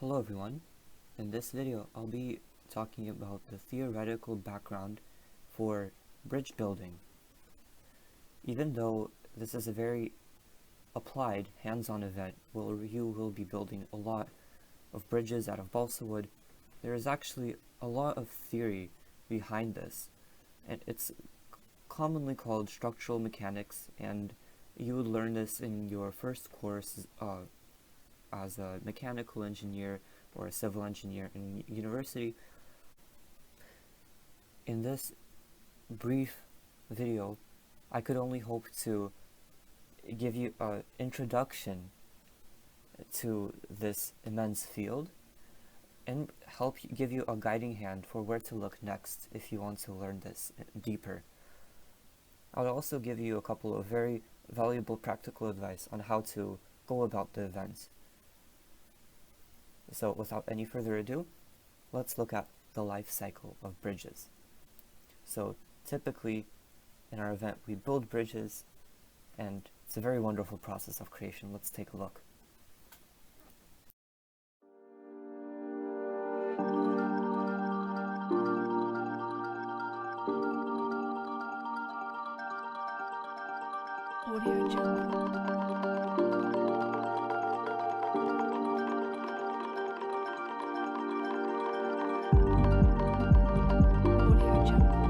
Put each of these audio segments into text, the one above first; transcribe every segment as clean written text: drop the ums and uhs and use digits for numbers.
Hello everyone. In this video I'll be talking about the theoretical background for bridge building. Even though this is a very applied, hands-on event where you will be building a lot of bridges out of balsa wood, there is actually a lot of theory behind this, and it's commonly called structural mechanics, and you would learn this in your first course as a mechanical engineer or a civil engineer in university. In this brief video, I could only hope to give you an introduction to this immense field and help give you a guiding hand for where to look next if you want to learn this deeper. I'll also give you a couple of very valuable practical advice on how to go about the events. So without any further ado, let's look at the life cycle of bridges. So typically in our event we build bridges, and it's a very wonderful process of creation. Let's take a look. Audio Jungle. Audio Jungle.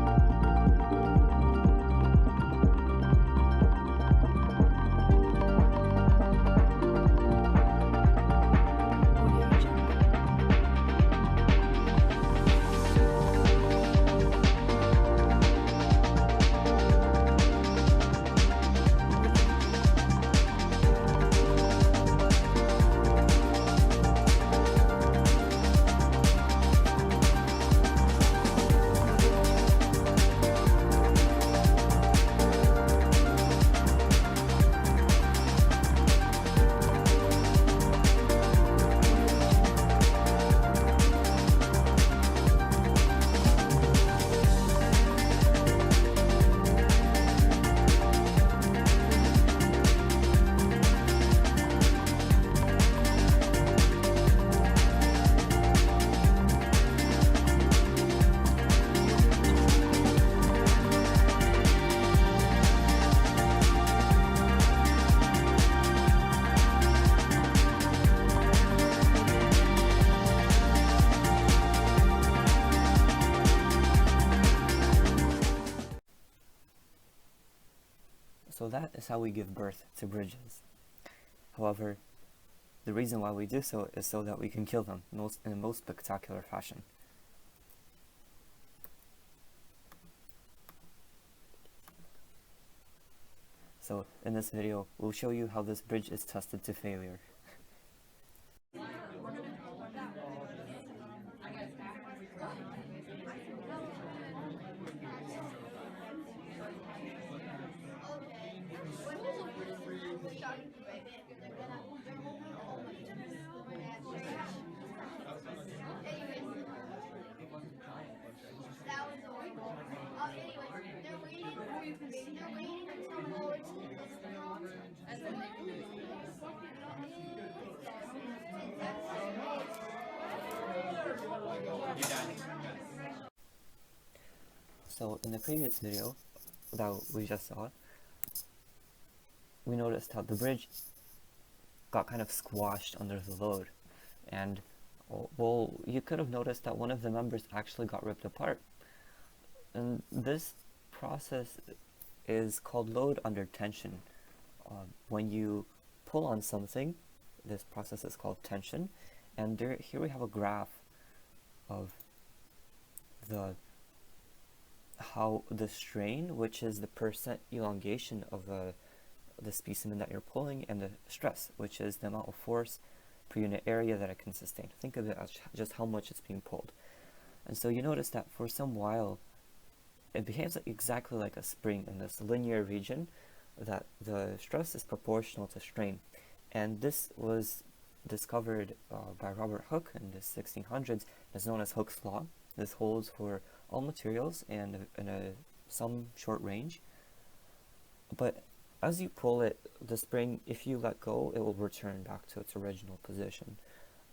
Audio Jungle. So that is how we give birth to bridges. However, the reason why we do so is so that we can kill them in the most spectacular fashion. So in this video, we'll show you how this bridge is tested to failure. So in the previous video that we just saw, we noticed how the bridge got kind of squashed under the load, and well, you could have noticed that one of the members actually got ripped apart. And this process is called load under tension. When you pull on something, this process is called tension, and here we have a graph of how the strain, which is the percent elongation of the specimen that you're pulling, and the stress, which is the amount of force per unit area that it can sustain. Think of it as just how much it's being pulled. And so you notice that for some while it behaves exactly like a spring in this linear region, that the stress is proportional to strain. And this was discovered by Robert Hooke in the 1600s. It's known as Hooke's law. This holds for all materials and in some short range. But as you pull it, the spring, if you let go, it will return back to its original position.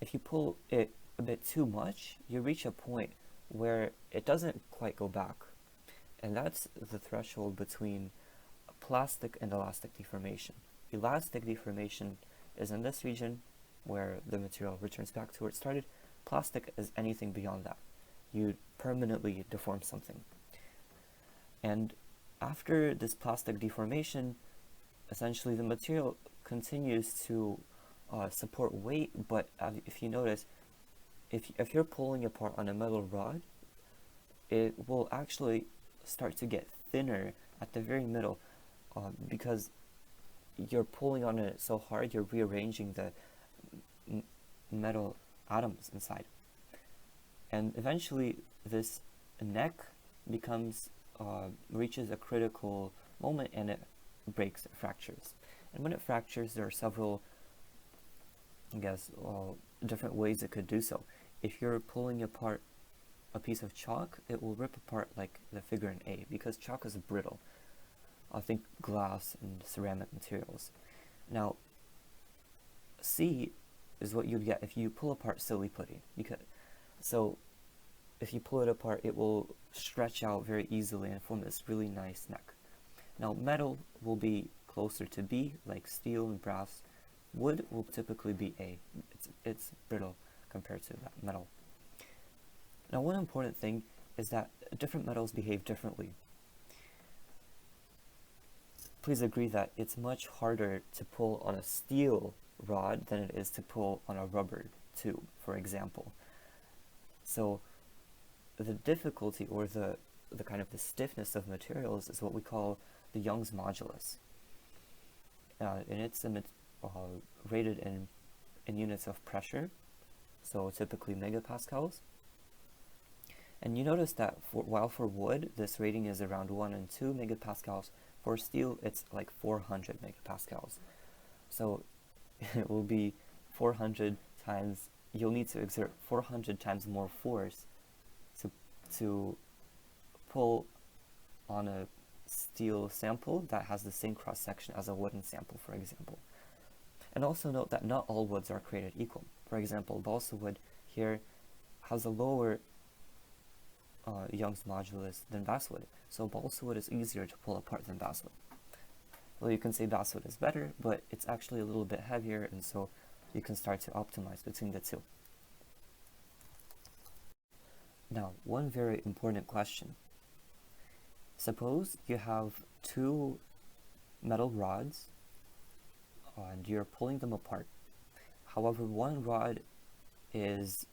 If you pull it a bit too much, you reach a point where it doesn't quite go back. And that's the threshold between plastic and elastic deformation. Elastic deformation is in this region where the material returns back to where it started. Plastic is anything beyond that. You permanently deform something. And after this plastic deformation, essentially the material continues to support weight, but if you notice, if you're pulling apart on a metal rod, it will actually start to get thinner at the very middle, because you're pulling on it so hard, you're rearranging the metal atoms inside. And eventually this neck becomes reaches a critical moment and it breaks, it fractures. And when it fractures, there are several, I guess, different ways it could do so. If you're pulling apart a piece of chalk, it will rip apart like the figure in A, because chalk is brittle. I think glass and ceramic materials. Now, C is what you'd get if you pull apart silly putty. So if you pull it apart, it will stretch out very easily and form this really nice neck. Now, metal will be closer to B, like steel and brass. Wood will typically be A. It's brittle compared to that metal. Now, one important thing is that different metals behave differently. Please agree that it's much harder to pull on a steel rod than it is to pull on a rubber tube, for example. So the difficulty, or the kind of the stiffness of materials, is what we call the Young's modulus. And it's rated in units of pressure, so typically megapascals. And you notice that while for wood, this rating is around 1 and 2 megapascals, for steel, it's like 400 megapascals. So it will be 400 times, you'll need to exert 400 times more force to pull on a steel sample that has the same cross-section as a wooden sample, for example. And also note that not all woods are created equal. For example, balsa wood here has a lower Young's modulus than basswood, so balsa wood is easier to pull apart than basswood. Well, you can say basswood is better, but it's actually a little bit heavier, and so you can start to optimize between the two. Now, one very important question. Suppose you have two metal rods and you're pulling them apart. However, one rod is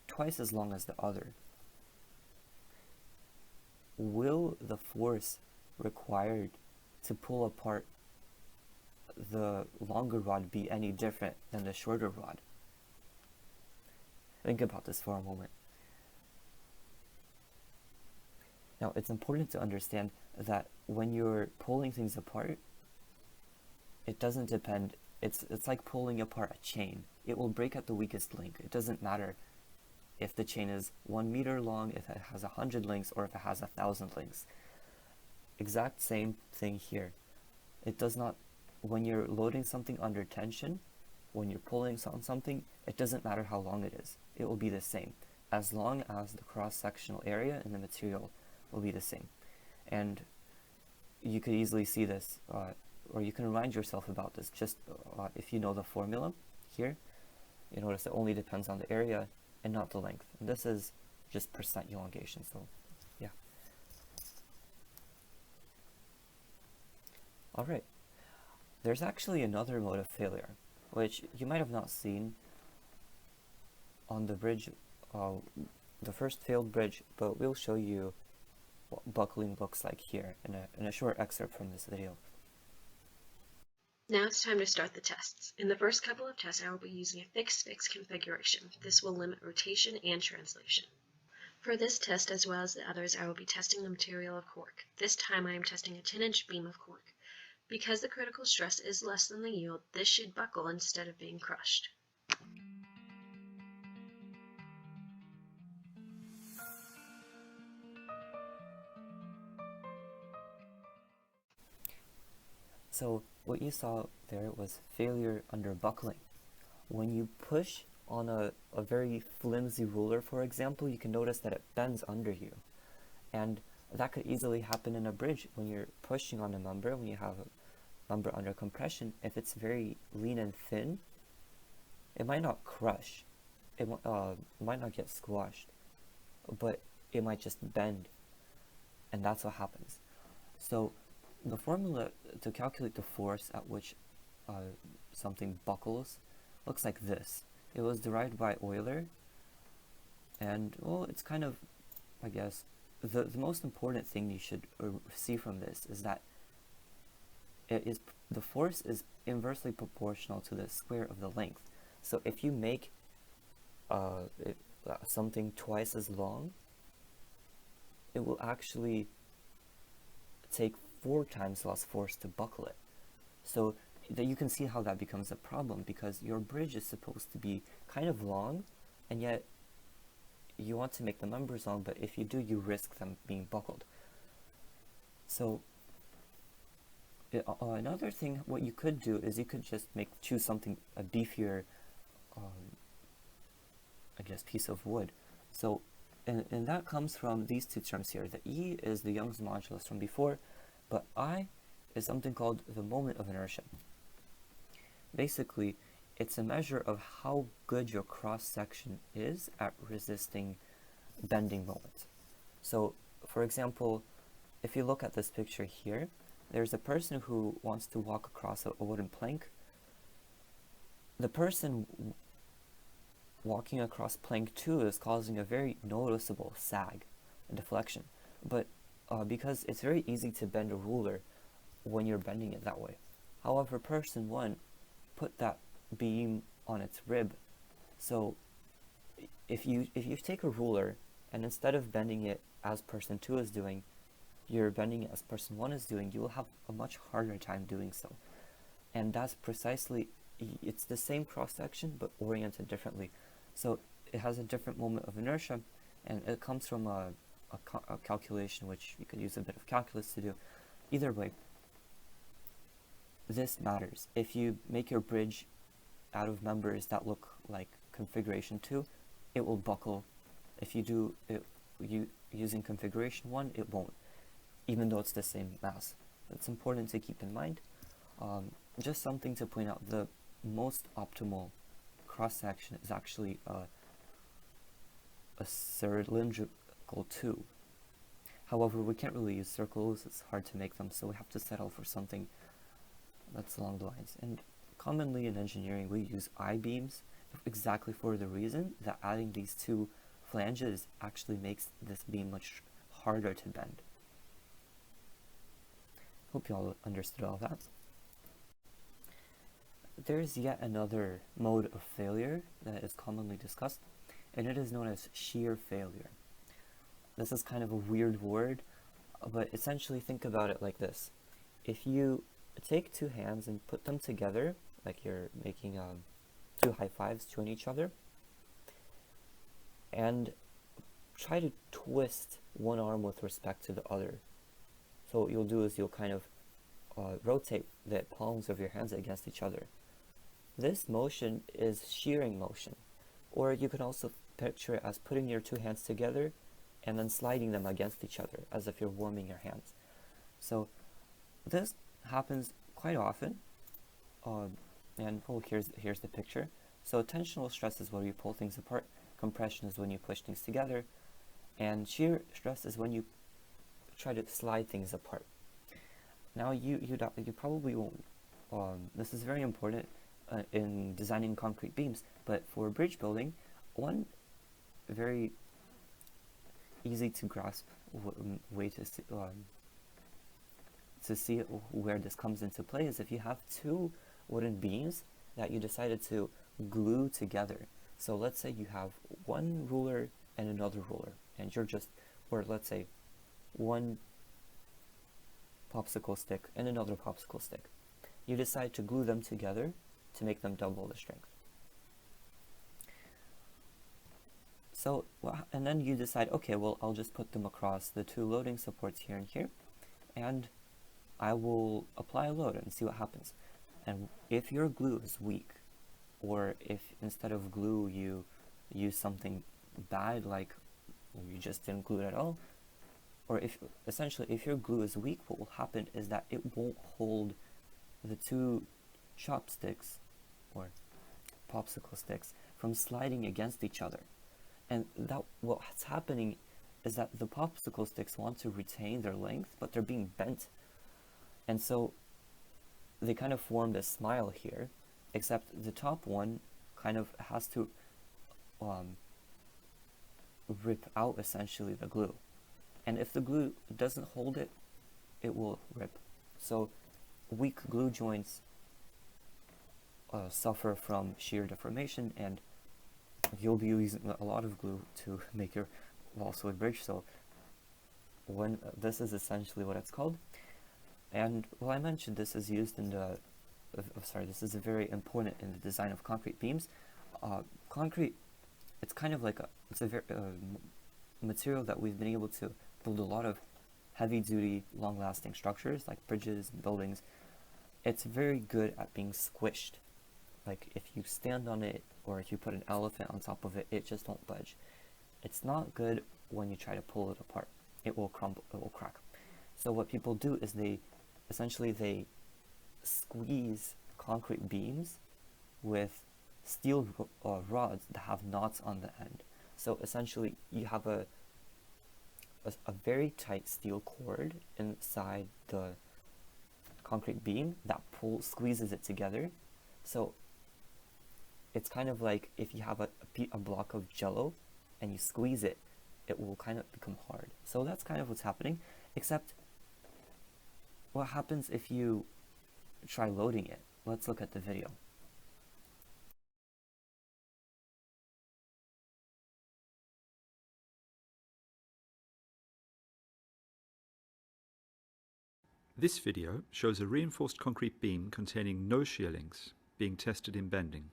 twice as long as the other. Will the force required to pull apart the longer rod be any different than the shorter rod? Think about this for a moment. Now, it's important to understand that when you're pulling things apart, it doesn't depend, it's like pulling apart a chain. It will break at the weakest link. It doesn't matter if the chain is 1 meter long, if it has 100 links, or if it has 1,000 links. Exact same thing here. It does not, when you're loading something under tension, when you're pulling on something, it doesn't matter how long it is. It will be the same, as long as the cross-sectional area in the material will be the same. And you could easily see this, or you can remind yourself about this just if you know the formula here. You notice it only depends on the area and not the length. And this is just percent elongation, so yeah. Alright, there's actually another mode of failure, which you might have not seen on the bridge, the first failed bridge, but we'll show you what buckling looks like here in a short excerpt from this video. Now it's time to start the tests. In the first couple of tests, I will be using a fixed configuration. This will limit rotation and translation. For this test, as well as the others, I will be testing the material of cork. This time I am testing a 10-inch beam of cork. Because the critical stress is less than the yield, this should buckle instead of being crushed. So what you saw there was failure under buckling. When you push on a very flimsy ruler, for example, you can notice that it bends under you. And that could easily happen in a bridge when you're pushing on a member, when you have a member under compression. If it's very lean and thin, it might not crush, might not get squashed, but it might just bend, and that's what happens. So the formula to calculate the force at which something buckles looks like this. It was derived by Euler, and well, it's kind of, I guess, the most important thing you should see from this is that the force is inversely proportional to the square of the length. So if you make something twice as long, it will actually take 4 times less force to buckle it. So that you can see how that becomes a problem, because your bridge is supposed to be kind of long, and yet you want to make the members long, but if you do, you risk them being buckled. So another thing, what you could do is you could just choose something, a beefier, I guess, piece of wood. So, and that comes from these two terms here. The E is the Young's modulus from before, but I is something called the moment of inertia. Basically, it's a measure of how good your cross-section is at resisting bending moments. So, for example, if you look at this picture here, there's a person who wants to walk across a wooden plank. The person walking across plank 2 is causing a very noticeable sag and deflection, but because it's very easy to bend a ruler when you're bending it that way. However, person 1 put that beam on its rib, so if you take a ruler and instead of bending it as person 2 is doing, you're bending it as person 1 is doing, you will have a much harder time doing so. And that's precisely, it's the same cross-section but oriented differently. So it has a different moment of inertia, and it comes from a calculation which you could use a bit of calculus to do. Either way, this matters. If you make your bridge out of members that look like configuration 2, it will buckle. If you do it using configuration 1, it won't, even though it's the same mass. It's important to keep in mind. Just something to point out, the most optimal cross-section is actually a cylindrical tube. However, we can't really use circles, it's hard to make them, so we have to settle for something that's along the lines. And commonly in engineering, we use I-beams exactly for the reason that adding these 2 flanges actually makes this beam much harder to bend. Hope you all understood all that. There's yet another mode of failure that is commonly discussed, and it is known as shear failure. This is kind of a weird word, but essentially think about it like this. If you take 2 hands and put them together, like you're making 2 high fives join each other, and try to twist one arm with respect to the other. So what you'll do is you'll kind of rotate the palms of your hands against each other. This motion is shearing motion, or you can also picture it as putting your 2 hands together and then sliding them against each other as if you're warming your hands. So this happens quite often, and here's the picture. So tensional stress is when you pull things apart, compression is when you push things together, and shear stress is when you try to slide things apart. Now you probably won't, this is very important in designing concrete beams, but for bridge building, one very easy to grasp way to see where this comes into play is if you have 2 wooden beams that you decided to glue together. So let's say you have one ruler and another ruler, and or let's say one popsicle stick and another popsicle stick. You decide to glue them together to make them double the strength. So, and then you decide, okay, well, I'll just put them across the 2 loading supports here and here, and I will apply a load and see what happens. And if your glue is weak, or if instead of glue you use something bad, like you just didn't glue it at all, or if essentially if your glue is weak, what will happen is that it won't hold the two chopsticks or popsicle sticks from sliding against each other. And that what's happening is that the popsicle sticks want to retain their length, but they're being bent. And so they kind of formed a smile here, except the top one kind of has to rip out essentially the glue. And if the glue doesn't hold it, it will rip. So weak glue joints suffer from shear deformation, and you'll be using a lot of glue to make your wall solid bridge. So when this is essentially what it's called. And well, I mentioned this is used in the this is very important in the design of concrete beams. Concrete, it's kind of like it's a very material that we've been able to build a lot of heavy-duty, long-lasting structures like bridges and buildings. It's very good at being squished. Like if you stand on it or if you put an elephant on top of it, it just won't budge. It's not good when you try to pull it apart. It will crumble, it will crack. So what people do is they squeeze concrete beams with steel rods that have knots on the end. So essentially you have a very tight steel cord inside the concrete beam that squeezes it together. So it's kind of like if you have a block of jello and you squeeze it, it will kind of become hard. So that's kind of what's happening, except what happens if you try loading it? Let's look at the video. This video shows a reinforced concrete beam containing no shear links being tested in bending.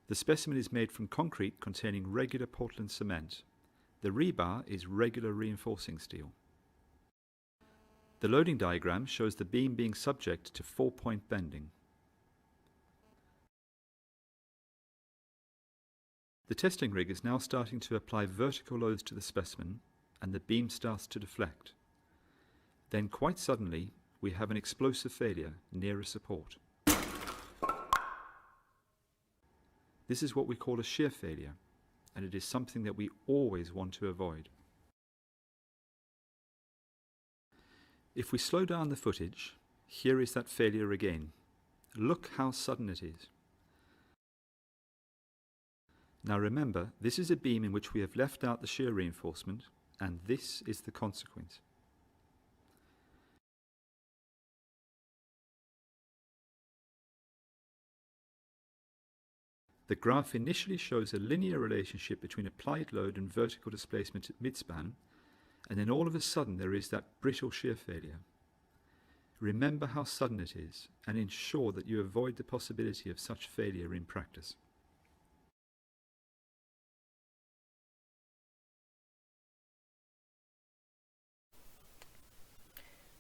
The specimen is made from concrete containing regular Portland cement. The rebar is regular reinforcing steel. The loading diagram shows the beam being subject to 4-point bending. The testing rig is now starting to apply vertical loads to the specimen, and the beam starts to deflect. Then quite suddenly we have an explosive failure near a support. This is what we call a shear failure, and it is something that we always want to avoid. If we slow down the footage, here is that failure again. Look how sudden it is. Now remember, this is a beam in which we have left out the shear reinforcement, and this is the consequence. The graph initially shows a linear relationship between applied load and vertical displacement at midspan, and then all of a sudden there is that brittle shear failure. Remember how sudden it is, and ensure that you avoid the possibility of such failure in practice.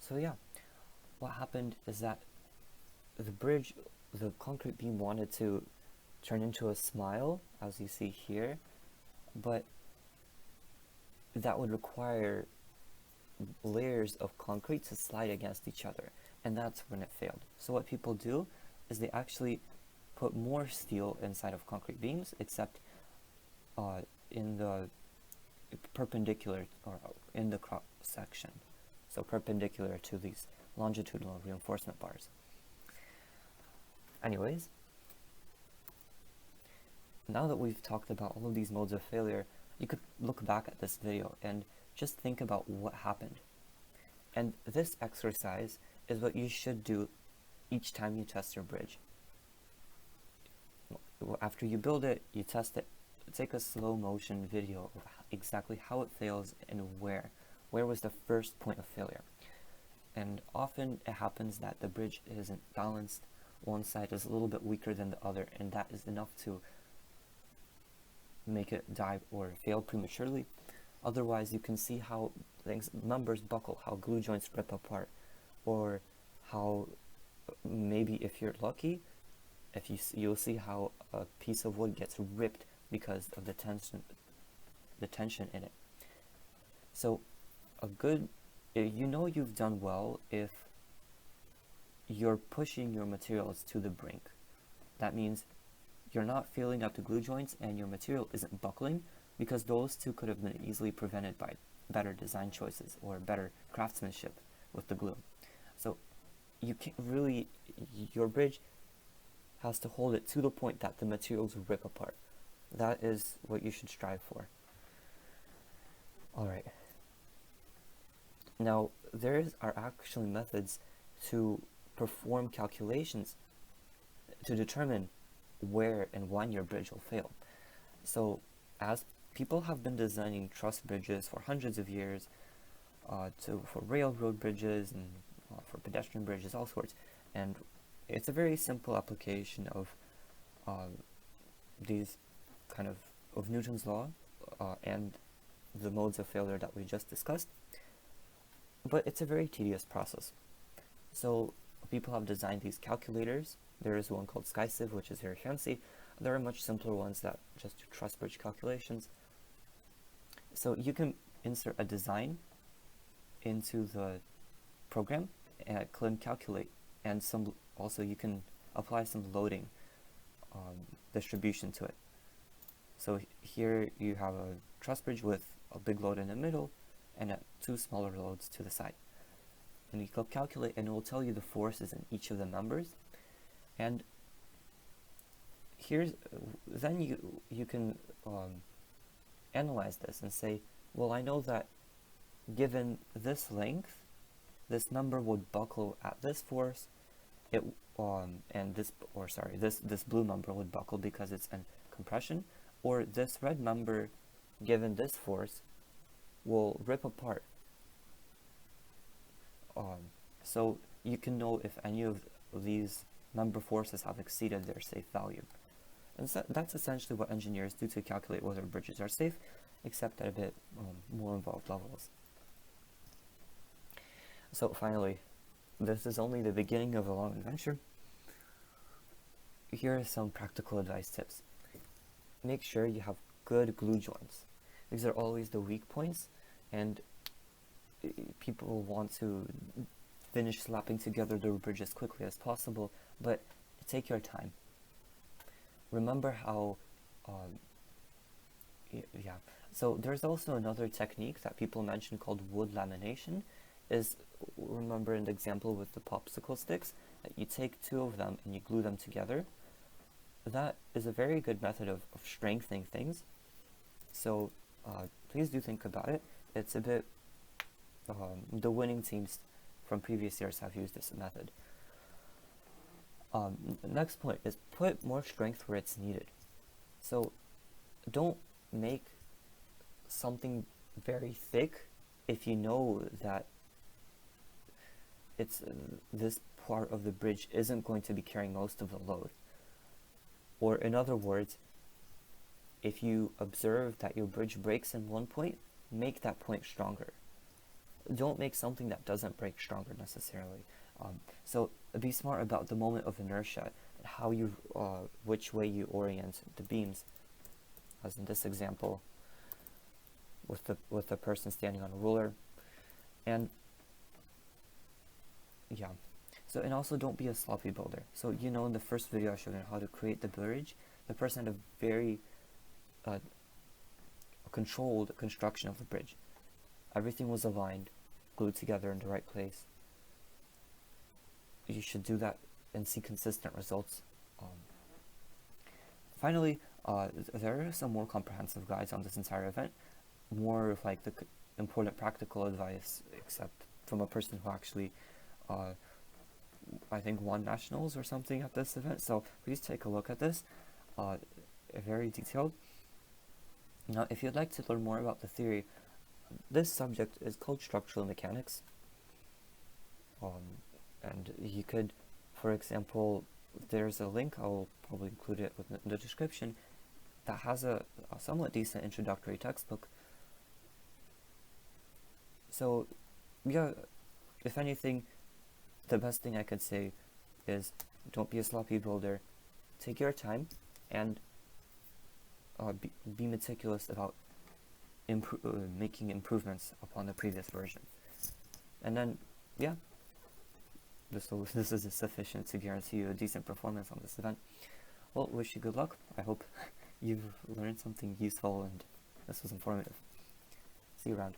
So yeah, what happened is that the concrete beam wanted to turn into a smile, as you see here, but that would require layers of concrete to slide against each other, and that's when it failed. So what people do is they actually put more steel inside of concrete beams, except in the perpendicular, or in the cross section, so perpendicular to these longitudinal reinforcement bars. Anyways, now that we've talked about all of these modes of failure, you could look back at this video and just think about what happened. And this exercise is what you should do each time you test your bridge. After you build it, you test it. Take a slow motion video of exactly how it fails and where. Where was the first point of failure? And often it happens that the bridge isn't balanced. One side is a little bit weaker than the other, and that is enough to make it die or fail prematurely. Otherwise, you can see how members buckle, how glue joints rip apart, or how maybe if you're lucky, if you'll see how a piece of wood gets ripped because of the tension in it. So you know you've done well if you're pushing your materials to the brink. That means you're not filling up the glue joints and your material isn't buckling, because those two could have been easily prevented by better design choices or better craftsmanship with the glue. So you can't really, your bridge has to hold it to the point that the materials rip apart. That is what you should strive for. Alright. Now, there are actually methods to perform calculations to determine where and when your bridge will fail. So, as people have been designing truss bridges for hundreds of years, for railroad bridges and for pedestrian bridges, all sorts, and it's a very simple application of these kind of Newton's law and the modes of failure that we just discussed, but it's a very tedious process. So people have designed these calculators. There is one called SkySieve, which is very fancy. There are much simpler ones that just do truss bridge calculations. So you can insert a design into the program and click calculate, and also you can apply some loading distribution to it. So here you have a truss bridge with a big load in the middle and two smaller loads to the side. And you click calculate and it will tell you the forces in each of the members. And then you can analyze this and say, well, I know that given this length, this member would buckle at this force, and this blue member would buckle because it's in compression, or this red member, given this force, will rip apart. So you can know if any of these member forces have exceeded their safe value. And so that's essentially what engineers do to calculate whether bridges are safe, except at a bit more involved levels. So finally, this is only the beginning of a long adventure. Here are some practical advice tips. Make sure you have good glue joints. These are always the weak points, and people want to finish slapping together their bridge as quickly as possible, but take your time. Remember how, so there's also another technique that people mention called wood lamination. Remember in the example with the popsicle sticks, that you take two of them and you glue them together. That is a very good method of strengthening things. So please do think about it. It's a bit, the winning teams from previous years have used this method. Next point is put more strength where it's needed. So don't make something very thick if you know that this part of the bridge isn't going to be carrying most of the load. Or in other words, if you observe that your bridge breaks in one point, make that point stronger. Don't make something that doesn't break stronger necessarily. So be smart about the moment of inertia and how which way you orient the beams. As in this example, with the person standing on a ruler, and yeah. So, and also don't be a sloppy builder. So in the first video I showed you how to create the bridge, the person had a very controlled construction of the bridge. Everything was aligned, glued together in the right place. You should do that and see consistent results. Finally, there are some more comprehensive guides on this entire event, more of like the important practical advice, except from a person who actually I think won nationals or something at this event. So please take a look at this, very detailed. Now, if you'd like to learn more about the theory, this subject is called structural mechanics. And you could, for example, there's a link, I'll probably include it in the description, that has a somewhat decent introductory textbook. So, yeah, if anything, the best thing I could say is don't be a sloppy builder, take your time and be meticulous about making improvements upon the previous version. And then, yeah, this is sufficient to guarantee you a decent performance on this event. Well, wish you good luck. I hope you've learned something useful and this was informative. See you around.